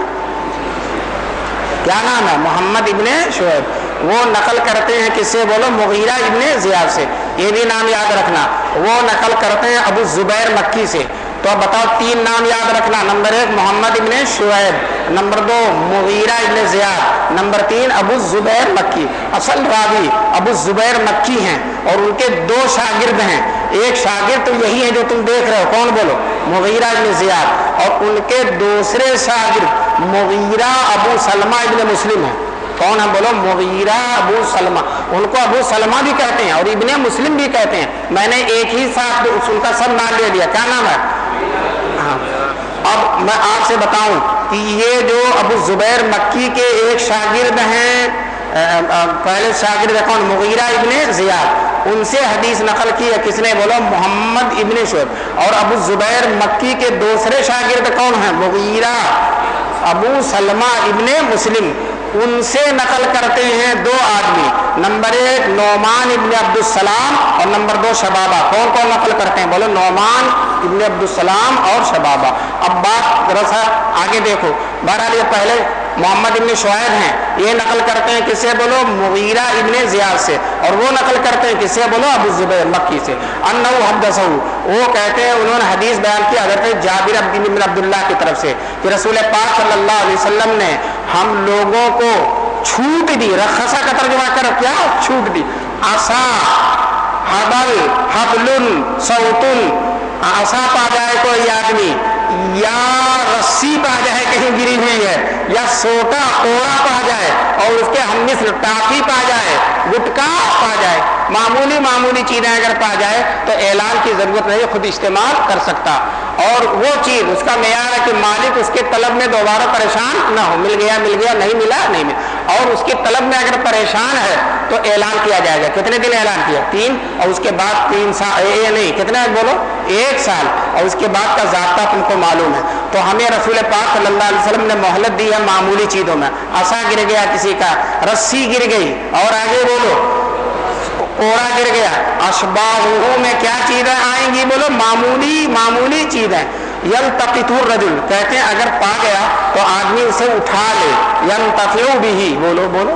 کیا نام ہے؟ محمد ابن شعیب۔ وہ نقل کرتے ہیں کس سے؟ بولو مغیرہ ابن زیاد سے، یہ بھی نام یاد رکھنا۔ وہ نقل کرتے ہیں ابو زبیر مکی سے۔ تو اب بتاؤ، تین نام یاد رکھنا، نمبر 1 محمد ابن شعیب، نمبر 2 مغیرہ ابن زیاد، نمبر 3 ابو زبیر مکی۔ اصل راوی ابو زبیر مکی ہیں اور ان کے 2 شاگرد ہیں۔ ایک شاگرد تو یہی ہے جو تم دیکھ رہے ہو، کون بولو؟ مغیرہ ابن زیاد، اور ان کے دوسرے شاگرد مغیرہ ابو سلمہ ابن مسلم ہیں۔ کون ہے؟ بولو مغیرہ ابو سلمہ، ان کو ابو سلمہ بھی کہتے ہیں اور ابن مسلم بھی کہتے ہیں۔ میں نے ایک ہی ساتھ ان کا سب نام لے دیا، کیا نام ہے؟ اب میں آپ سے بتاؤں کہ یہ جو ابو زبیر مکی کے ایک شاگرد ہیں، پہلے شاگرد کون؟ مغیرہ ابن زیاد، ان سے حدیث نقل کی ہے کس نے؟ بولو محمد ابن شعیب۔ اور ابو زبیر مکی کے دوسرے شاگرد کون ہیں؟ مغیرہ ابو سلمہ ابن مسلم، ان سے نقل کرتے ہیں 2 آدمی، نمبر 1 نعمان ابن عبد السلام اور نمبر 2 شبابہ۔ کون کون نقل کرتے ہیں؟ بولو نعمان ابن عبد السلام اور شبابہ۔ اب بات ذرا سا آگے دیکھو۔ بہرحال یہ پہلے محمد ابن شعیب ہیں، یہ نقل کرتے ہیں کس سے؟ بولو مغیرہ ابن زیاد سے، اور وہ نقل کرتے ہیں کس سے؟ بولو ابو زبیر مکی سے۔ انہ حدثہ، وہ کہتے ہیں انہوں نے حدیث بیان کی حضرت جابر بن عبداللہ کی طرف سے کہ رسول پاک صلی اللہ علیہ وسلم نے ہم لوگوں کو چھوٹ دی، رخصہ کا ترجمہ کرو، کیا چھوٹ دی؟ عصا، حبل، حبل، صوت، عصا پا جائے کوئی آدمی، یا رسی پا جائے کہیں گری ہوئی ہے، یا سوٹا کوڑا پا جائے اور اس کے ہم مثل ٹافی پا جائے، گٹکا پا جائے، معمولی چیزیں اگر پا جائے تو اعلان کی ضرورت نہیں، خود استعمال کر سکتا۔ اور وہ چیز اس کا معیار ہے کہ مالک اس کے طلب میں دوبارہ پریشان نہ ہو، مل گیا نہیں ملا نہیں ملا، اور اس کے طلب میں اگر پریشان ہے تو اعلان کیا جائے گا۔ کتنے دن اعلان کیا؟ 3، اور اس کے بعد 3 سال نہیں کتنا بولو 1 سال، اور اس کے بعد کا ضابطہ تم کو معلوم ہے۔ تو ہمیں رسول پاک صلی اللہ علیہ وسلم نے مہلت دی ہے معمولی چیزوں میں، عصا گر گیا کسی کا، رسی گر گئی، اور آگے بولو کوڑا گر گیا، اشباہہ میں کیا چیزیں آئیں گی بولو معمولی چیزیں۔ یلتقط الرجل کہتے ہیں اگر پا گیا تو آدمی اسے اٹھا لے، ینتفع بہ بولو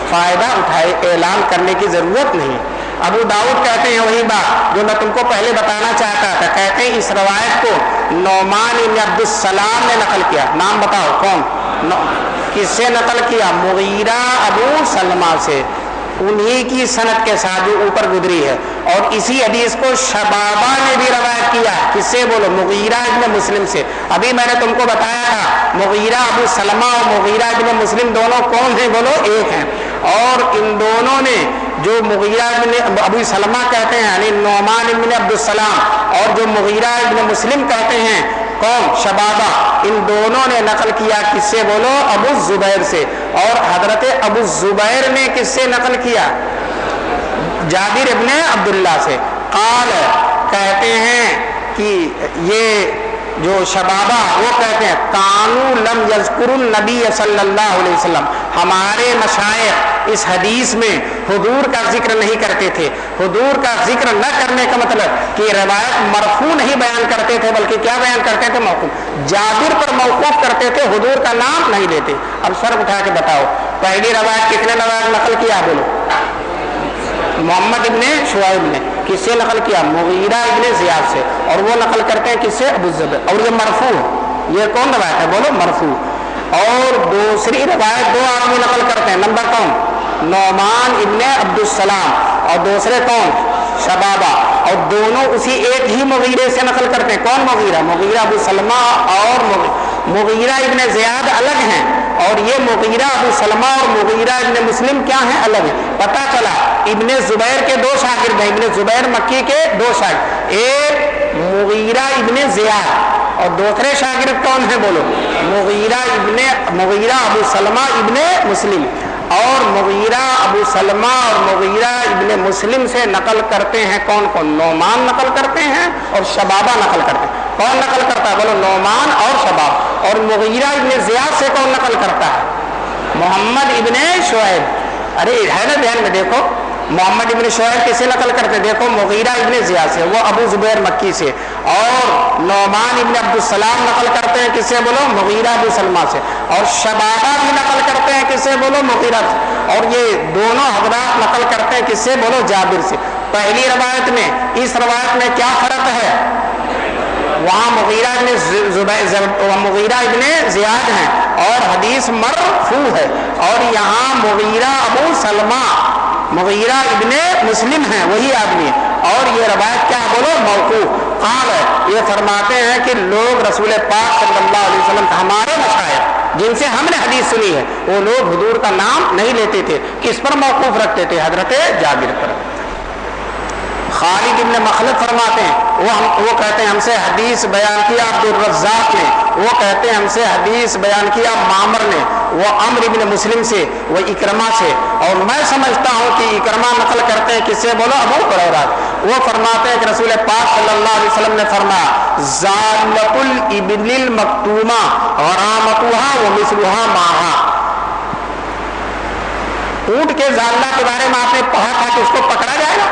فائدہ اٹھائے، اعلان کرنے کی ضرورت نہیں۔ ابو داؤد کہتے ہیں وہی بات جو میں تم کو پہلے بتانا چاہتا تھا، کہتے ہیں اس روایت کو نعمان بن عبد السلام نے نقل کیا۔ نام بتاؤ کون، کس سے نقل کیا؟ مغیرہ ابو سلمہ سے، انہی کی سند کے ساتھ جو اوپر گزری ہے۔ اور اسی حدیث کو شبابہ نے بھی روایت کیا، کس سے بولو؟ مغیرہ ابن مسلم سے۔ ابھی میں نے تم کو بتایا تھا مغیرہ ابو سلمہ اور مغیرہ ابن مسلم دونوں کون ہیں بولو؟ ایک ہیں۔ اور ان دونوں نے جو مغیرہ ابن ابو سلمہ کہتے ہیں یعنی نعمان ابن عبد السلام، اور جو مغیرہ ابن مسلم کہتے ہیں کون؟ شبابہ، ان دونوں نے نقل کیا کس سے بولو؟ ابو الزبیر سے۔ اور حضرت ابو الزبیر نے کس سے نقل کیا؟ جابر ابن عبداللہ سے۔ قال کہتے ہیں کہ یہ جو شبابہ وہ کہتے ہیں کانو لم یذکر النبی صلی اللہ علیہ وسلم، ہمارے مشائخ اس حدیث میں حضور کا ذکر نہیں کرتے تھے۔ حضور کا ذکر نہ کرنے کا مطلب کہ روایت مرفوع نہیں بیان کرتے تھے، بلکہ کیا بیان کرتے تھے؟ موقوف، جابر پر موقوف کرتے تھے، حضور کا نام نہیں لیتے۔ اب سر اٹھا کے بتاؤ پہلی روایت کتنے روایت نقل کیا بولو؟ محمد ابن شعیب نے۔ کس سے نقل کیا؟ مغیرہ ابن زیاد سے، اور وہ نقل کرتے ہیں کس سے؟ ابو الزبیر۔ اور یہ مرفوع، یہ کون روایت ہے بولو؟ مرفوع۔ اور دوسری روایت 2 آدمی نقل کرتے ہیں، نمبر کون؟ نعمان ابن عبد السلام، اور دوسرے کون؟ شبابہ، اور دونوں اسی ایک ہی مغیرے سے نقل کرتے ہیں۔ کون مغیرہ؟ مغیرہ ابو سلمہ اور مغیرہ ابن زیاد الگ ہیں، اور یہ مغیرہ ابو سلمہ اور مغیرہ ابن مسلم کیا ہیں؟ الگ ہیں۔ پتہ چلا ابن زبیر کے 2 شاگرد ہیں، ابن زبیر مکی کے 2 شاگرد، ایک مغیرہ ابن زیاد اور دوسرے شاگرد کون ہیں بولو؟ مغیرہ ابو سلمہ ابن مسلم۔ اور مغیرہ ابو سلمہ اور مغیرہ ابن مسلم سے نقل کرتے ہیں کون؟ نعمان نقل کرتے ہیں اور شبابہ نقل کرتے ہیں۔ کون نقل کرتا ہے بولو؟ نعمان اور شباب۔ اور مغیرہ ابن زیاد سے کون نقل کرتا ہے؟ محمد ابن شعیب۔ ارے ہے نا دھیان میں دیکھو، محمد ابن شعیب کسے نقل کرتے ہیں؟ دیکھو مغیرہ ابن زیاد سے، وہ ابو زبیر مکی سے۔ اور نعمان ابن عبد السلام نقل کرتے ہیں کسے بولو؟ مغیرہ ابو سلمہ سے۔ اور شبابہ بھی نقل کرتے ہیں کسے بولو؟ مغیرہ سے۔ اور یہ دونوں حضرات نقل کرتے ہیں کسے بولو؟ جابر سے۔ پہلی روایت میں اس روایت میں کیا فرق ہے؟ وہاں مغیرہ ابن زیاد ہیں اور حدیث مرفوع ہے، اور یہاں مغیرہ ابو سلمہ مغیرہ ابن مسلم ہیں، وہی آدمی، اور یہ روایت کیا بولو؟ موقوف۔ قال یہ فرماتے ہیں کہ لوگ رسول پاک صلی اللہ علیہ وسلم ہمارے مشائخ جن سے ہم نے حدیث سنی ہے وہ لوگ حضور کا نام نہیں لیتے تھے، کس پر موقوف رکھتے تھے؟ حضرت جابر پر۔ خالد ابن مخلد فرماتے ہیں وہ کہتے ہیں ہم سے حدیث بیان کیا عبد الرزاق نے، وہ کہتے ہیں ہم سے حدیث بیان کیا معمر نے، وہ عمرو ابن مسلم سے، وہ اکرمہ سے، اور میں سمجھتا ہوں کہ اکرمہ نقل کرتے ہیں کس سے بولو؟ ابو ہریرہ۔ وہ فرماتے ہیں کہ رسول پاک صلی اللہ علیہ وسلم نے فرمایا زالۃ الابل المکتومہ غرامتها ومثلها معها۔ اونٹ کے زالہ کے بارے میں آپ نے پڑھا تھا کہ اس کو پکڑا جائے گا؟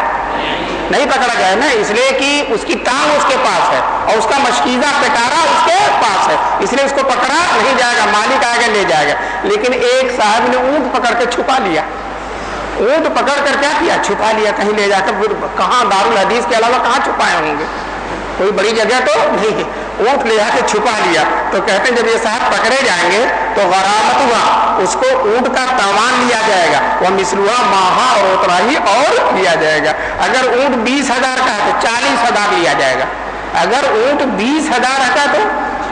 نہیں پکڑا جائے نا، اس لیے کہ اس کی ٹانگ اس کے پاس ہے اور اس کا مشکیزہ پٹارا اس کے پاس ہے، اس لیے اس کو پکڑا نہیں جائے گا، مالک آئے گا لے جائے گا۔ لیکن ایک صاحب نے اونٹ پکڑ کے چھپا لیا، اونٹ پکڑ کر کیا کیا؟ چھپا لیا کہیں لے جا کر۔ کہاں؟ دارالحدیث کے علاوہ کہاں چھپائے ہوں گے؟ کوئی بڑی جگہ تو نہیں ہے، اونٹ لے جا کے چھپا لیا۔ تو کہتے ہیں جب یہ صاحب پکڑے جائیں گے تو غرامت ہوا، اس کو اونٹ کا تاوان لیا جائے گا، وہ مثلوہ ماہا اور اتنا ہی اور لیا جائے گا۔ اگر اونٹ 20,000 کا ہے تو 40,000 لیا جائے گا، اگر اونٹ 20,000 کا تو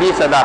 20,000।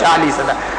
40,000।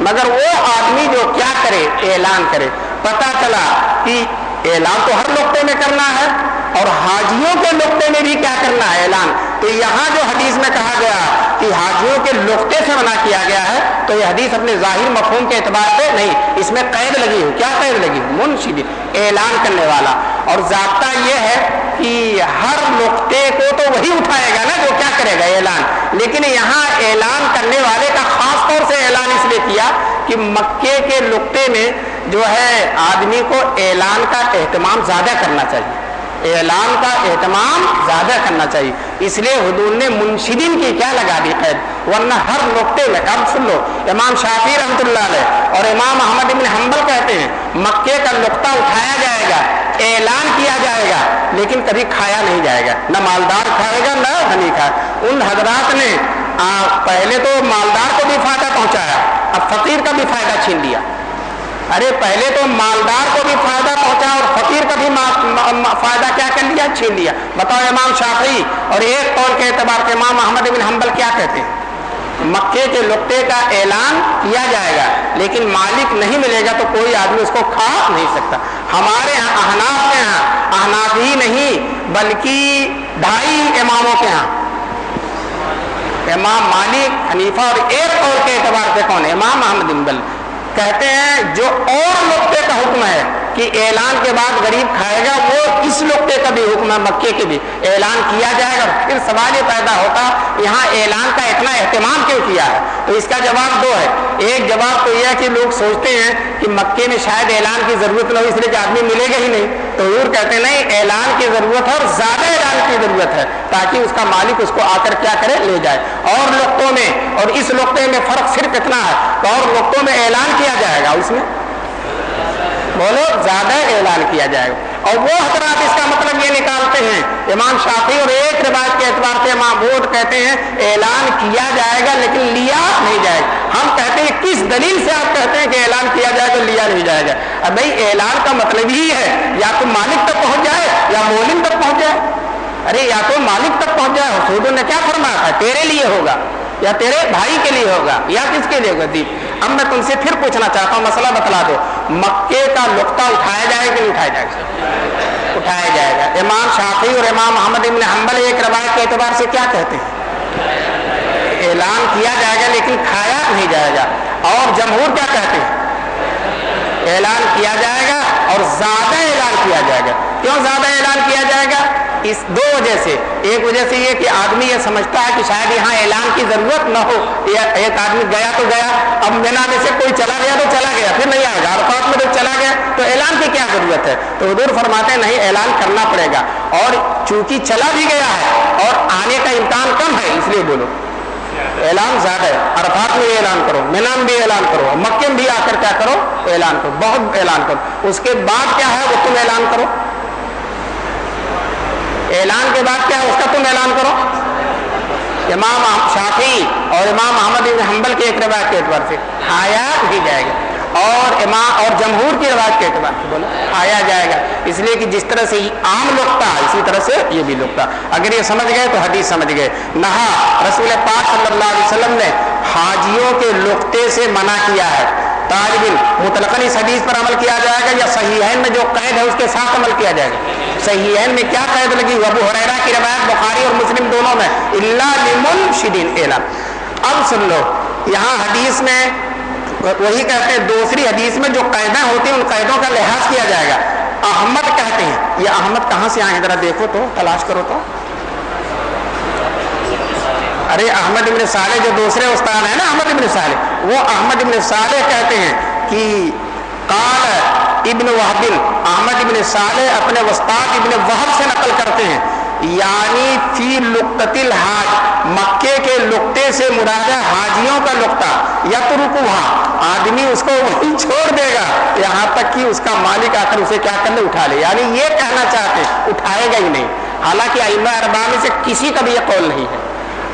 مگر وہ آدمی جو کیا کرے اعلان کرے. پتہ چلا کہ اعلان تو ہر نقطے میں کرنا ہے اور حاجیوں کے نقطے میں بھی کیا کرنا ہے اعلان. تو یہاں جو حدیث میں کہا گیا کہ حاجیوں کے نقطے سے منع کیا گیا ہے تو یہ حدیث اپنے ظاہر مفہوم کے اعتبار سے نہیں, اس میں قید لگی ہو. کیا قید لگی ہو؟ منشد, اعلان کرنے والا. اور ضابطہ یہ ہے کہ ہر نقطے کو تو وہی اٹھائے گا نا جو کیا کرے گا اعلان, لیکن یہاں اعلان کرنے والے کا خاص طور سے اعلان اس لیے کیا کہ مکے کے نقطے میں جو ہے آدمی کو اعلان کا اہتمام زیادہ کرنا چاہیے, اعلان کا اہتمام زیادہ کرنا چاہیے. اس لیے حضور نے منشدین کی کیا لگا دی قید, ورنہ ہر نقطے میں. اب سن لو, امام شافعی رحمۃ اللہ علیہ اور امام احمد بن حنبل کہتے ہیں مکے کا نقطہ اٹھایا جائے گا, اعلان کیا جائے گا, لیکن کبھی کھایا نہیں جائے گا. نہ مالدار کھائے گا نہ غنی کھائے. ان حضرات نے پہلے تو مالدار کو بھی فائدہ پہنچایا, اب فقیر کا بھی فائدہ چھین لیا. ارے پہلے تو مالدار کو بھی فائدہ پہنچا اور فقیر کا بھی فائدہ کیا کر لیا, چھین لیا. بتاؤ امام شافعی اور ایک قول کے اعتبار سے امام احمد بن حنبل کیا کہتے ہیں؟ مکے کے نقطے کا اعلان کیا جائے گا لیکن مالک نہیں ملے گا تو کوئی آدمی اس کو کھا نہیں سکتا. ہمارے یہاں احناف کے یہاں, احناف ہی نہیں بلکہ 2.5 اماموں کے یہاں, امام مالک, حنیفہ اور ایک قول کے اعتبار سے کون ہے؟ امام احمد بن حنبل کہتے ہیں جو اور نقطے کا حکم ہے کہ اعلان کے بعد غریب کھائے گا, وہ اس نقطے کا بھی حکم ہے, مکے کے بھی اعلان کیا جائے گا. پھر سوال یہ پیدا ہوتا یہاں اعلان کا اتنا اہتمام کیوں کیا ہے؟ تو اس کا جواب 2 ہے. ایک جواب تو یہ ہے کہ لوگ سوچتے ہیں کہ مکے میں شاید اعلان کی ضرورت نہ ہو, اس لیے کہ آدمی ملے گا ہی نہیں. تو حضور کہتے ہیں نہیں, اعلان کی ضرورت ہے اور زیادہ اعلان کی ضرورت ہے تاکہ اس کا مالک اس کو آ کر کیا کرے, لے جائے. اور نقطوں میں اور اس نقطے میں فرق صرف اتنا ہے, تو اور نقطوں میں اعلان کیا جائے گا, اس میں بولو زیادہ اعلان کیا جائے گا. اور وہ حضرات اس کا مطلب یہ نکالتے ہیں, امام شافعی اور ایک روایت کے اعتبار سے امام بودھ کہتے ہیں اعلان کیا جائے گا لیکن لیا نہیں جائے گا. ہم کہتے ہیں کس دلیل سے آپ کہتے ہیں کہ اعلان کیا جائے گا لیا نہیں جائے گا؟ اب بھائی اعلان کا مطلب ہی ہے یا تو مالک تک پہنچ جائے یا مولن تک پہنچ جائے. ارے یا تو مالک تک پہنچ جائے. حضور نے کیا فرمایا تھا, تیرے لیے ہوگا یا تیرے بھائی کے لیے ہوگا یا کس کے لیے ہوگا. اب میں تم سے پھر پوچھنا چاہتا ہوں, مسئلہ بتلا دو, مکے کا نقطہ اٹھایا جائے کہ نہیں اٹھایا جائے گا؟ اٹھایا جائے گا. امام شافعی اور امام احمد بن حنبل ایک روایت کے اعتبار سے کیا کہتے ہیں؟ اعلان کیا جائے گا لیکن کھایا نہیں جائے گا. اور جمہور کیا کہتے ہیں؟ اعلان کیا جائے گا اور زیادہ اعلان کیا جائے گا. کیوں زیادہ اعلان کیا جائے گا؟ اس 2 وجہ سے. ایک وجہ سے یہ کہ آدمی یہ سمجھتا ہے کہ شاید یہاں اعلان کی ضرورت نہ ہو, یا ایک آدمی گیا تو گیا, اب مینا میں سے کوئی چلا گیا تو چلا گیا, پھر نہیں آئے گا. عرفات میں تو چلا گیا تو اعلان کی کیا ضرورت ہے؟ تو حضور فرماتے ہیں نہیں, اعلان کرنا پڑے گا. اور چونکہ چلا بھی گیا ہے اور آنے کا امکان کم ہے, اس لیے بولو اعلان زیادہ ہے. عرفات میں اعلان کرو, مینا میں بھی اعلان کرو, مکے میں بھی آ کر کیا کرو, اعلان کرو, بہت اعلان کرو. اس کے بعد کیا ہے وہ تم اعلان کرو, اعلان کے بعد کیا ہے اس کا تم اعلان کرو. امام شافعی اور امام احمد بن حنبل کے ایک روایت کے اعتبار سے کھایا نہیں جائے گا, اور جمہور کی روایت کے اعتبار سے بولو کھایا جائے گا. اس لیے کہ جس طرح سے عام نقطہ اسی طرح سے یہ بھی نقطہ. اگر یہ سمجھ گئے تو حدیث سمجھ گئے. نہا رسول پاک صلی اللہ علیہ وسلم نے حاجیوں کے نقطے سے منع کیا ہے. طالب علم مطلقاً اس حدیث پر عمل کیا جائے گا یا صحیحین میں جو قید ہے اس کے ساتھ عمل کیا جائے گا؟ صحیحین میں کیا قید لگی؟ ابو ہریرہ کی روایت بخاری اور مسلم دونوں میں الا لمنشدین اعلان. اب سن لو, یہاں حدیث میں وہی کہتے ہیں, دوسری حدیث میں جو قیدیں ہوتی ہیں ان قیدوں کا لحاظ کیا جائے گا. احمد کہتے ہیں, یہ احمد کہاں سے آئے ہیں ذرا دیکھو تو, تلاش کرو تو. ارے احمد ابن صالح جو دوسرے استاد ہیں نا, احمد ابن صالح, وہ احمد ابن صالح کہتے ہیں کہ قال ابن وہب, احمد ابن صالح اپنے استاد ابن وہب سے نقل کرتے ہیں, یعنی فی لقطۃ الحاج, مکے کے نقطے سے مراد ہے حاجیوں کا نقطہ. یترکوہا, آدمی اس کو وہیں چھوڑ دے گا یہاں تک کہ اس کا مالک آ کر اسے کیا کرنے اٹھا لے. یعنی یہ کہنا چاہتے ہیں اٹھائے گا ہی نہیں. حالانکہ ائمہ اربعہ میں سے کسی کا بھی یہ قول نہیں ہے,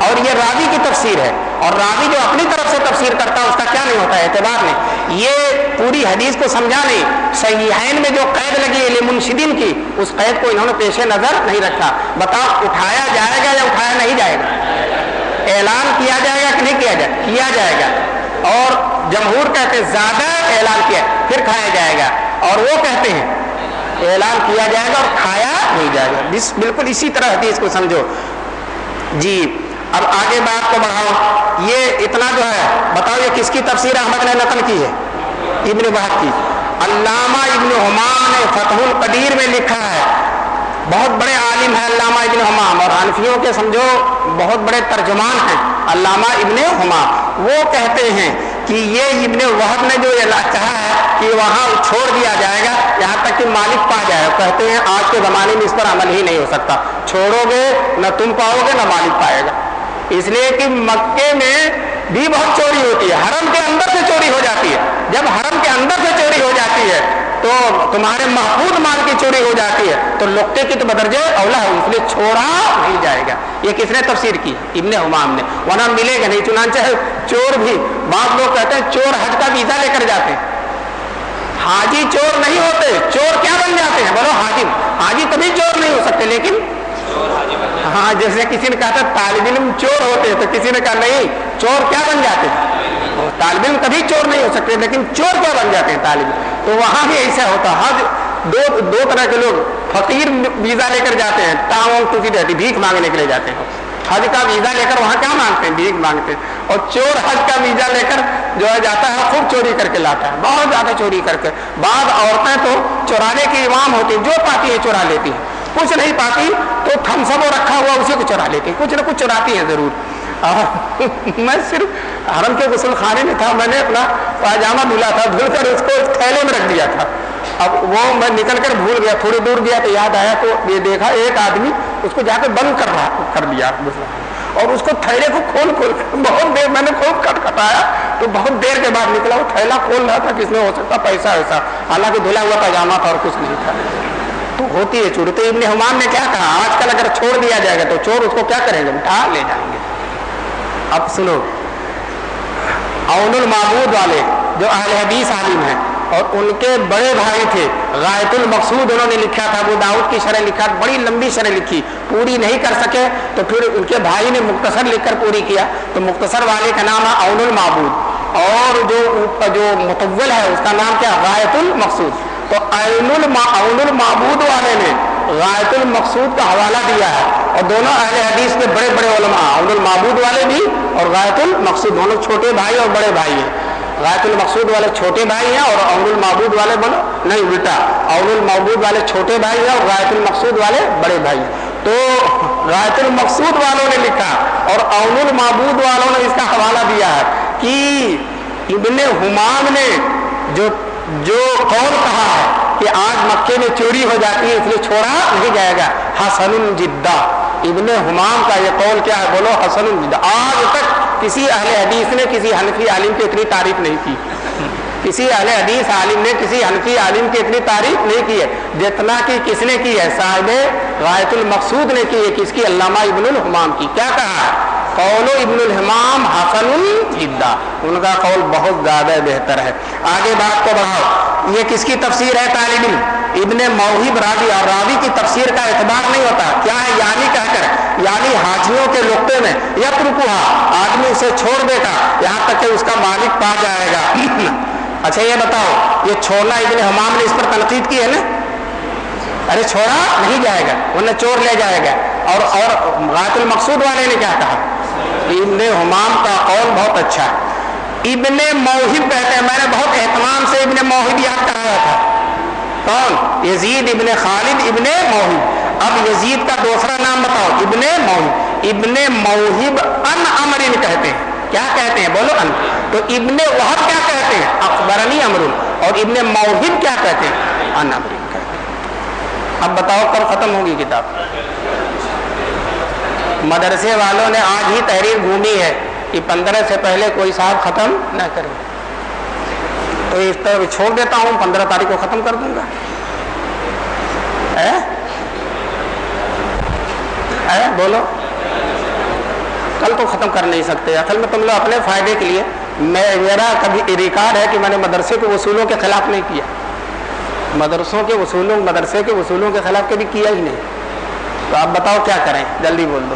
اور یہ راوی کی تفسیر ہے, اور راوی جو اپنی طرف سے تفسیر کرتا ہے اس کا کیا نہیں ہوتا ہے, اعتبار نہیں. یہ پوری حدیث کو سمجھا نہیں. صحیحین میں جو قید لگی ہے لمنشدین کی, اس قید کو انہوں نے پیش نظر نہیں رکھا. بتاؤ اٹھایا جائے گا یا اٹھایا نہیں جائے گا؟ اعلان کیا جائے گا کہ نہیں کیا جائے گا؟ کیا جائے گا. اور جمہور کہتے ہیں زیادہ اعلان کیا پھر کھایا جائے گا، اور وہ کہتے ہیں اعلان کیا جائے گا اور کھایا نہیں جائے گا. بالکل اسی طرح حدیث کو سمجھو جی. اب آگے بات کو بڑھاؤ. یہ اتنا جو ہے بتاؤ یہ کس کی تفسیر احمد نے نقل کی ہے؟ ابن وہب کی. علامہ ابن حمام نے فتح القدیر میں لکھا ہے، بہت بڑے عالم ہیں علامہ ابن حمام، اور حنفیوں کے سمجھو بہت بڑے ترجمان ہیں علامہ ابن حمام. وہ کہتے ہیں کہ یہ ابن وہب نے جو کہا ہے کہ وہاں چھوڑ دیا جائے گا یہاں تک کہ مالک پا جائے، کہتے ہیں آج کے زمانے میں اس پر عمل ہی نہیں ہو سکتا. چھوڑو گے نہ تم پاؤ گے نہ مالک پائے گا، اس لیے کہ مکے میں بھی بہت چوری ہوتی ہے، حرم کے اندر سے چوری ہو جاتی ہے. جب حرم کے اندر سے چوری ہو جاتی ہے تو تمہارے محفوظ مال کی چوری ہو جاتی ہے تو لقطے کی تو بدرجہ اولا ہے، اس لیے چھوڑا نہیں جائے گا. یہ کس نے تفسیر کی؟ ابن حمام نے. ورنہ ملے گا نہیں. چنانچہ چور بھی بعض لوگ کہتے ہیں چور حج کا ویزا لے کر جاتے ہیں. حاجی چور نہیں ہوتے، چور کیا بن جاتے ہیں؟ بولو حاجی. حاجی تبھی چور نہیں ہو سکتے، لیکن ہاں جیسے کسی نے کہا تھا طالب علم چور ہوتے ہیں تو کسی نے کہا نہیں چور کیا بن جاتے ہیں؟ طالب علم کبھی چور نہیں ہو سکتے لیکن چور کیا بن جاتے ہیں طالب علم. تو وہاں بھی ایسا ہوتا. حج دو طرح کے لوگ، فقیر ویزا لے کر جاتے ہیں، ٹانگ ٹوٹی رہتی، بھیک مانگنے کے لیے جاتے ہیں. حج کا ویزا لے کر وہاں کیا مانگتے ہیں؟ بھیک مانگتے ہیں. اور چور حج کا ویزا لے کر جو ہے جاتا ہے خوب چوری کر کے لاتا ہے، بہت زیادہ چوری کر کے. بعض عورتیں تو چورانے کی امام ہوتی ہیں، جو پاتی ہے چورا لیتی ہیں، کچھ نہیں پاتی تو تھمسب رکھا ہوا اسی کو چرا لیتی ہیں، کچھ نہ کچھ چراتی ہیں ضرور. میں صرف حرم کے غسل خانے میں تھا، میں نے اپنا پاجامہ دھلا تھا، دھل کر اس کو تھیلے میں رکھ دیا تھا. اب وہ میں نکل کر بھول گیا، تھوڑی دور گیا تو یاد آیا تو یہ دیکھا ایک آدمی اس کو جا کے بند کر دیا اور اس کو تھیلے کو کھول بہت دیر میں نے خوب کٹکھٹایا تو بہت دیر کے بعد نکلا. وہ تھیلا کھول رہا تھا کس میں ہو سکتا پیسہ ویسا، حالانکہ دھلا ہوا پاجامہ تھا اور کچھ نہیں تھا. تو ہوتی ہے چوری. تو ابن حمام نے کیا کہا؟ آج کل اگر چھوڑ دیا جائے گا تو چور اس کو کیا کریں گے؟ اٹھا لے جائیں گے. اب سنو، عون المعبود والے جو اہل حدیث عالم ہیں اور ان کے بڑے بھائی تھے غایت المقصود، انہوں نے لکھا تھا. ابو داؤد کی شرح لکھا، بڑی لمبی شرح لکھی، پوری نہیں کر سکے تو پھر ان کے بھائی نے مختصر لکھ کر پوری کیا. تو مختصر والے کا نام ہے عون المعبود اور جو مطول ہے اس کا نام کیا؟ غایت المقصود. تو عون المعبود والے نے غایت المقصود کا حوالہ دیا ہے اور دونوں اہل حدیث کے بڑے بڑے علماء، عون المعبود والے بھی اور غایت المقصود، دونوں چھوٹے بھائی اور بڑے بھائی ہیں. غایت المقصود والے چھوٹے بھائی ہیں اور عون المعبود والے بولو نہیں الٹا، عون المعبود والے چھوٹے بھائی ہیں اور غایت المقصود والے بڑے بھائی ہیں. تو غایت المقصود والوں نے لکھا اور عون المعبود والوں نے اس کا حوالہ دیا ہے کہ ابن حمام نے جو قول کہا ہے کہ آج مکے میں چوری ہو جاتی ہے اس لیے چھوڑا نہیں جائے گا، حسن جدہ. ابن حمام کا یہ قول کیا ہے؟ بولو حسن جدہ. آج تک کسی اہل حدیث نے کسی حنفی عالم کی اتنی تعریف نہیں کی، کسی اہل حدیث عالم نے کسی حنفی عالم کی اتنی تعریف نہیں کی ہے جتنا کہ کس نے کی ہے؟ صاحب غایت المقصود نے کی ہے. کس کی؟ علامہ ابن الحمام کی. کیا کہا ہے؟ قول ابن الحمام حسن جدہ. ان کا قول بہت زیادہ بہتر ہے. آگے بات کو بڑھاؤ. یہ کس کی تفسیر ہے؟ طالب علم ابن موہب راوی. اور راوی کی تفسیر کا اعتبار نہیں ہوتا. کیا ہے؟ یعنی کہہ کر، یعنی حاجیوں کے نقطے میں یترکھا، آدمی اسے چھوڑ دے گا یہاں تک کہ اس کا مالک پا جائے گا. اچھا یہ بتاؤ، یہ چھوڑنا ابن حمام نے اس پر تنقید کی ہے نا؟ ارے چھوڑا نہیں جائے گا ورنہ چور لے جائے گا. اور غایت المقصود والے نے کیا کہا؟ ابن حمام کا قول بہت اچھا ہے. ابن موہب کہتے ہیں، میں نے بہت اہتمام سے ابن موہب یاد کرایا تھا. کون؟ یزید ابن خالد ابن موہب. اب یزید کا دوسرا نام بتاؤ. ابن موہب. ابن موہب ان امرن کہتے ہیں. کیا کہتے ہیں؟ بولو ان. تو ابن وہب کیا کہتے ہیں؟ اخبرنی امر. اور ابن موہب کیا کہتے ہیں؟ ان امرن کہتے ہیں. اب بتاؤ کب ختم ہوگی کتاب؟ مدرسے والوں نے آج ہی تحریر گھومی ہے کہ 15 سے پہلے کوئی صاحب ختم نہ کرے. تو اس طرح چھوڑ دیتا ہوں، 15 تاریخ کو ختم کر دوں گا. بولو کل تو ختم کر نہیں سکتے. اصل میں تم لوگ اپنے فائدے کے لیے، میرا کبھی ریکارڈ ہے کہ میں نے مدرسے کے اصولوں کے خلاف نہیں کیا. مدرسے کے اصولوں کے خلاف کبھی کیا ہی نہیں. تو آپ بتاؤ کیا کریں؟ جلدی بول دو.